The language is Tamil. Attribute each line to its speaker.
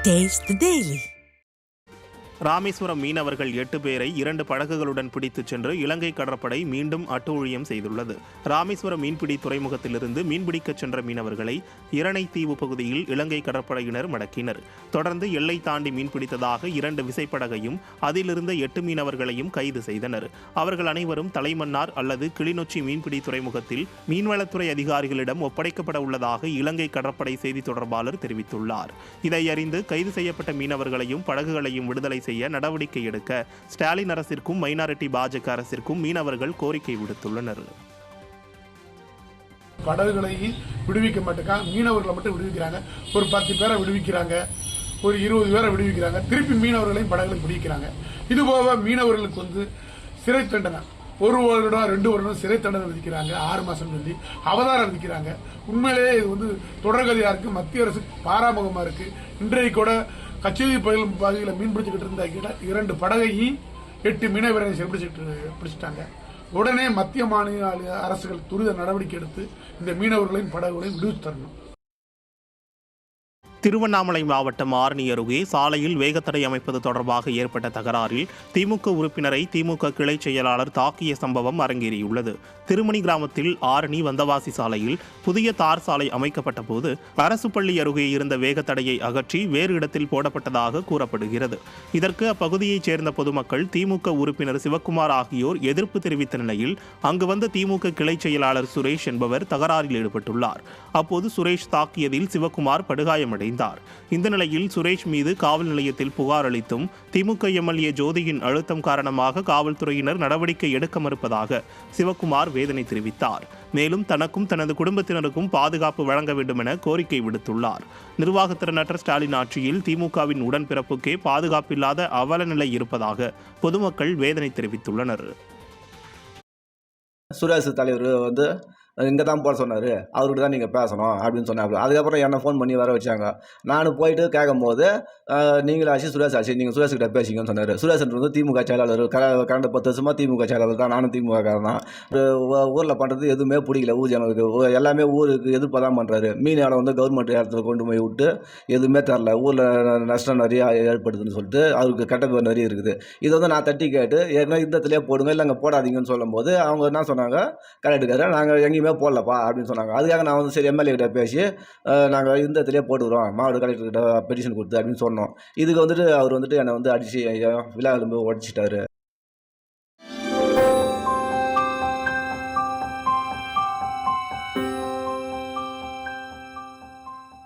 Speaker 1: Taste the Daily.
Speaker 2: ராமேஸ்வரம் மீனவர்கள் 8 பேரை 2 படகுகளுடன் பிடித்துச் சென்று இலங்கை கடற்படை மீண்டும் அட்டூழியம் செய்துள்ளது. ராமேஸ்வரம் மீன்பிடி துறைமுகத்திலிருந்து மீன்பிடிக்கச் சென்ற மீனவர்களை இரணைத்தீவு பகுதியில் இலங்கை கடற்படையினர் மடக்கினர். தொடர்ந்து எல்லை தாண்டி மீன்பிடித்ததாக 2 விசைப்படகையும் அதிலிருந்த 8 மீனவர்களையும் கைது செய்தனர். அவர்கள் அனைவரும் தலைமன்னார் அல்லது கிளிநொச்சி மீன்பிடி துறைமுகத்தில் மீன்வளத்துறை அதிகாரிகளிடம் ஒப்படைக்கப்பட உள்ளதாக இலங்கை கடற்படை செய்தி தொடர்பாளர் தெரிவித்துள்ளார். இதை அறிந்து கைது செய்யப்பட்ட மீனவர்களையும் படகுகளையும் விடுதலை செய்ய நடவடிக்கை எடுக்க ஸ்டாலின் அரசிற்கும் மைனாரிட்டி பாஜக அரசிற்கும் மீனவர்கள் கோரிக்கை விடுத்துள்ளனர்.
Speaker 3: படகுகளை விடுவிக்க மாட்டேங்க, மீனவர்களை மட்டும் விடுவிக்கிறாங்க. ஒரு 10 பேரை விடுவிக்கிறாங்க, ஒரு 20 பேரை விடுவிக்கிறாங்க. திருப்பி மீனவர்களையும் படகுகளையும் பிடிக்கிறாங்க. இதுபோக மீனவர்களுக்கு சிறை தண்டனை 1 வருடம் 2 வருடம் சிறை தண்டனை விதிக்கிறாங்க. 6 மாசம் சொல்லி அவதாரம் விதிக்கிறாங்க. உண்மையிலேயே இது தொடர்கதையா இருக்கு. மத்திய அரசு பாராமுகமா இருக்கு. இன்றைக்கு கூட கச்சேரி பகுதியில் மீன் பிடிச்சுக்கிட்டு இருந்த 2 படகையும் 8 மீனவர்களை பிடிச்சிட்டாங்க. உடனே மத்திய மாநில அரசுகள் துரித நடவடிக்கை எடுத்து இந்த மீனவர்களையும் படகுகளையும் விடுவித்து தரணும்.
Speaker 2: திருவண்ணாமலை மாவட்டம் ஆரணி அருகே சாலையில் வேகத்தடை அமைப்பது தொடர்பாக ஏற்பட்ட தகராறில் திமுக உறுப்பினரை திமுக கிளை செயலாளர் தாக்கிய சம்பவம் அரங்கேறியுள்ளது. திருமணி கிராமத்தில் ஆரணி வந்தவாசி சாலையில் புதிய தார் சாலை அமைக்கப்பட்ட போது அரசு பள்ளி அருகே இருந்த வேகத்தடையை அகற்றி வேறு இடத்தில் போடப்பட்டதாக கூறப்படுகிறது. இதற்கு அப்பகுதியைச் சேர்ந்த பொதுமக்கள், திமுக உறுப்பினர் சிவக்குமார் ஆகியோர் எதிர்ப்பு தெரிவித்த நிலையில் அங்கு வந்த திமுக கிளை செயலாளர் சுரேஷ் என்பவர் தகராறில் ஈடுபட்டுள்ளார். அப்போது சுரேஷ் தாக்கியதில் சிவக்குமார் படுகாயமடைந்தார். இந்த நிலையில் சுரேஷ் மீது காவல் நிலையத்தில் புகார் அளித்தும் திமுக எம்எல்ஏ ஜோதியின் அழுத்தம் காரணமாக காவல்துறையினர் நடவடிக்கை எடுக்க மறுப்பதாக சிவக்குமார் வேதனை தெரிவித்தார். மேலும் தனக்கும் தனது குடும்பத்தினருக்கும் பாதுகாப்பு வழங்க வேண்டும் என கோரிக்கை விடுத்துள்ளார். நிர்வாகத்திறனற்ற ஸ்டாலின் ஆட்சியில் திமுகவின் உடன்பிறப்புக்கே பாதுகாப்பில்லாத அவல நிலை இருப்பதாக பொதுமக்கள் வேதனை தெரிவித்துள்ளனர்.
Speaker 4: சுரேஷ் தலைவர் இங்கே தான் போட சொன்னார், அவர்கிட்ட தான் நீங்கள் பேசணும் அப்படின்னு சொன்னாப்புல. அதுக்கப்புறம் என்னை ஃபோன் பண்ணி வர வச்சாங்க. நான் போயிட்டு கேட்கும் போது நீங்களும் ஆச்சு சுரேஷ் ஆச்சு, நீங்கள் சுரேஷ்கிட்ட பேசிங்கன்னு சொன்னார். சுரேஷ்ன்றது திமுக செயலாளர், கடந்த 10 வருஷமாக திமுக செயலாளர் தான். நானும் திமுக தான். ஊரில் பண்ணுறது எதுவுமே பிடிக்கல. ஊர் ஜனங்களுக்கு எல்லாமே ஊருக்கு எதிர்ப்பாக தான் பண்ணுறாரு. மீன் இடம் கவர்மெண்ட் இடத்துல கொண்டு போய் விட்டு எதுவுமே தரல. ஊரில் நஷ்டம் நிறைய ஏற்படுதுன்னு சொல்லிட்டு அவருக்கு கெட்ட பேர் நிறைய இருக்குது. இதை நான் தட்டி கேட்டு ஏற்கனவே யுத்தத்திலே போடுங்க, இல்லை அங்கே போடாதீங்கன்னு சொல்லும் போது அவங்க என்ன சொன்னாங்க, கரெக்டுக்காரு நாங்கள் எங்கேயுமே போடலப்பா அப்படின்னு சொன்னாங்க. அதுக்காக நான் சரி எம்எல்ஏ கிட்ட பேசி நாங்கள் யுத்தத்திலே போட்டுக்கிறோம், மாவட்ட கலெக்டர்கிட்ட பெட்டிஷன் கொடுத்து அப்படின்னு சொன்னோம். இதுக்கு அவர் என்னை அடிச்சு விழா எலும்பு உடச்சிட்டாரு.